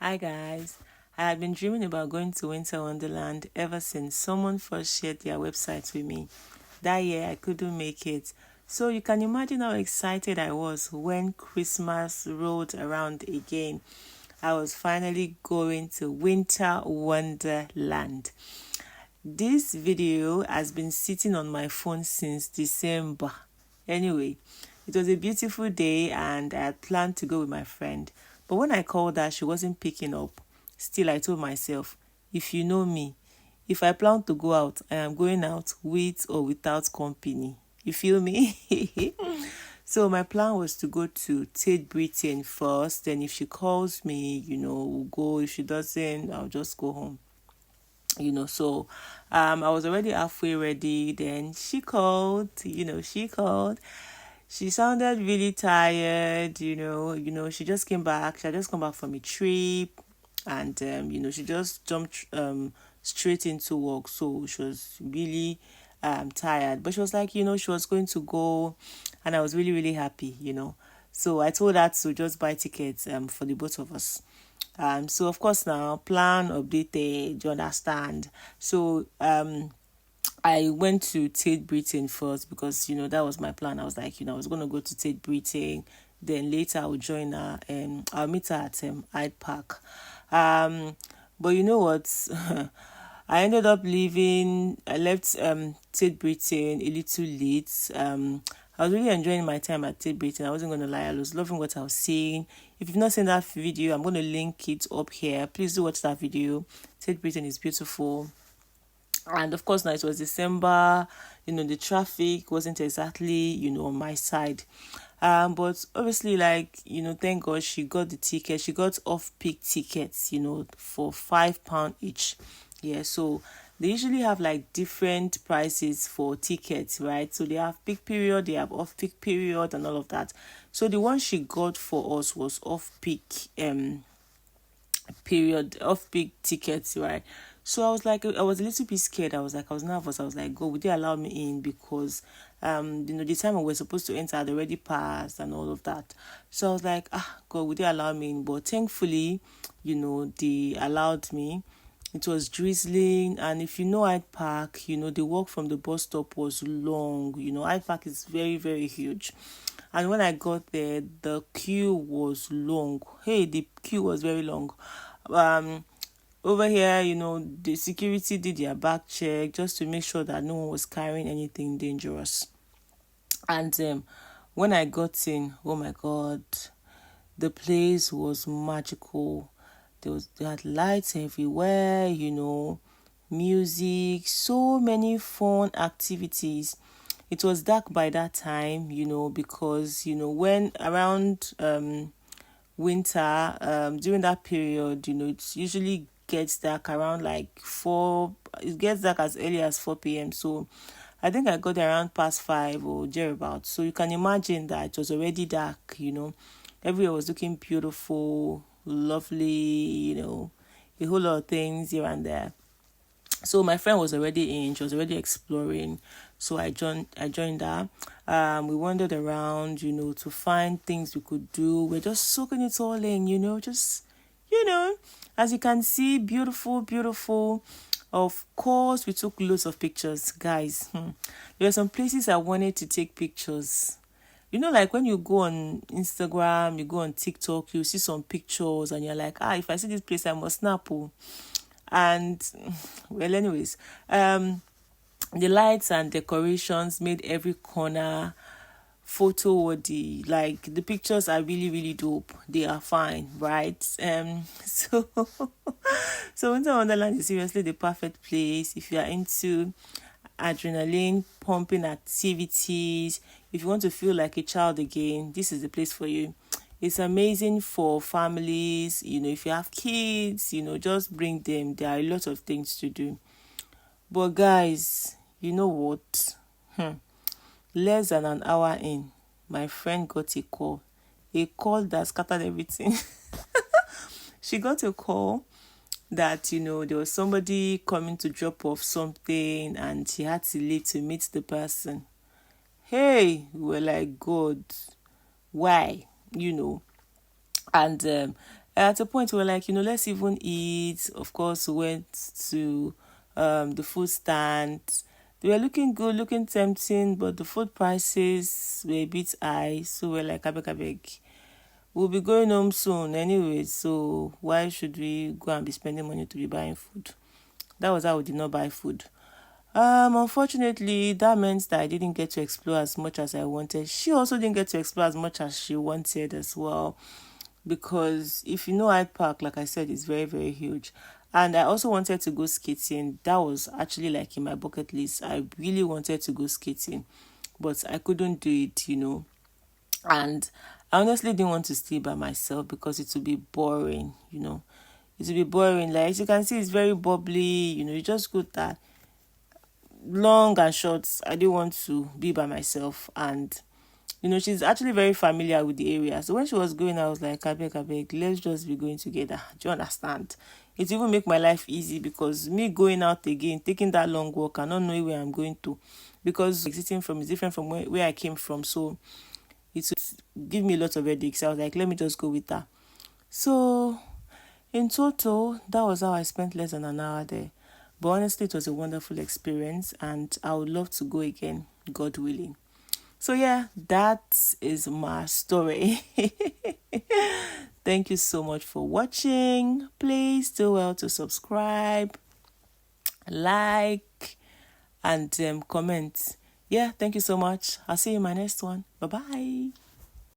Hi guys, I had been dreaming about going to Winter Wonderland ever since someone first shared their website with me. That year I couldn't make it. So you can imagine how excited I was when Christmas rolled around again. I was finally going to Winter Wonderland. This video has been sitting on my phone since December. Anyway, it was a beautiful day and I had planned to go with my friend. But when I called her, she wasn't picking up. Still, I told myself, if you know me, if I plan to go out, I am going out with or without company. You feel me? So my plan was to go to Tate Britain first. Then if she calls me, we'll go. If she doesn't, I'll just go home. I was already halfway ready. Then she called. She sounded really tired, she just came back. She had just come back from a trip and she just jumped straight into work. So she was really tired. But she was like, she was going to go and I was really, really happy. So I told her to just buy tickets for the both of us. So of course now plan updated, you understand. So I went to Tate Britain first because that was my plan. I was like, I was gonna go to Tate Britain, then later I'll join her and I'll meet her at Hyde Park. But you know what? I ended up leaving. I left Tate Britain a little late. I was really enjoying my time at Tate Britain. I wasn't gonna lie. I was loving what I was seeing. If you've not seen that video, I'm gonna link it up here. Please do watch that video. Tate Britain is beautiful. And of course now it was December, the traffic wasn't exactly on my side, but obviously, like, thank God she got the ticket. She got off-peak tickets, for £5 each. Yeah, so they usually have like different prices for tickets, right? So they have peak period, they have off-peak period and all of that. So the one she got for us was off-peak period, off-peak tickets, right? So I was like, I was a little bit scared. I was nervous. I was like, God, would they allow me in? Because the time we were supposed to enter had already passed and all of that. So I was like, God, would they allow me in? But thankfully, they allowed me. It was drizzling, and if you know Hyde Park, the walk from the bus stop was long. Hyde Park is very, very huge. And when I got there, the queue was long. Hey, the queue was very long. Over here, the security did their back check just to make sure that no one was carrying anything dangerous. And when I got in, oh my God, the place was magical. They had lights everywhere, music, so many fun activities. It was dark by that time, because when around winter, during that period, it usually gets dark around like 4. It gets dark as early as 4 p.m. So I think I got there around past 5 or thereabouts. So you can imagine that it was already dark. Everywhere was looking beautiful, lovely, a whole lot of things here and there. So my friend was already in, she was already exploring. So I joined her. We wandered around, to find things we could do. We're just soaking it all in, just, as you can see, beautiful, beautiful. Of course, we took loads of pictures, guys. There were some places I wanted to take pictures. Like when you go on Instagram, you go on TikTok, you see some pictures and you're like, if I see this place, I must snap. And well, anyways, the lights and decorations made every corner photo worthy. Like the pictures are really, really dope. They are fine, right? So so Winter Wonderland is seriously the perfect place if you are into adrenaline pumping activities. If you want to feel like a child again, this is the place for you. It's amazing for families, if you have kids, just bring them. There are a lot of things to do. But guys, you know what? Less than an hour in, my friend got a call. A call that scattered everything. She got a call that, there was somebody coming to drop off something and she had to leave to meet the person. Hey, we were like, God, why? And At a point we were like, let's even eat. Of course, we went to the food stand. They were looking good, looking tempting, but the food prices were a bit high. So we're like, abeg, abeg, we'll be going home soon anyway. So why should we go and be spending money to be buying food? That was how we did not buy food. Unfortunately, that meant that I didn't get to explore as much as I wanted. She also didn't get to explore as much as she wanted as well. Because if you know Hyde Park, like I said, it's very, very huge. And I also wanted to go skating. That was actually like in my bucket list. I really wanted to go skating, but I couldn't do it. And I honestly didn't want to stay by myself because it would be boring. It would be boring. Like, as you can see, it's very bubbly. You just go that long and short. I didn't want to be by myself. And she's actually very familiar with the area. So when she was going, I was like, I beg, let's just be going together. Do you understand? It even make my life easy because me going out again, taking that long walk, I don't know where I'm going to, because exiting from is different from where I came from. So it would give me a lot of headaches. I was like, let me just go with her. So in total, that was how I spent less than an hour there. But honestly, it was a wonderful experience, and I would love to go again, God willing. So yeah, that is my story. Thank you so much for watching. Please do well to subscribe, like, and comment. Yeah, thank you so much. I'll see you in my next one. Bye bye.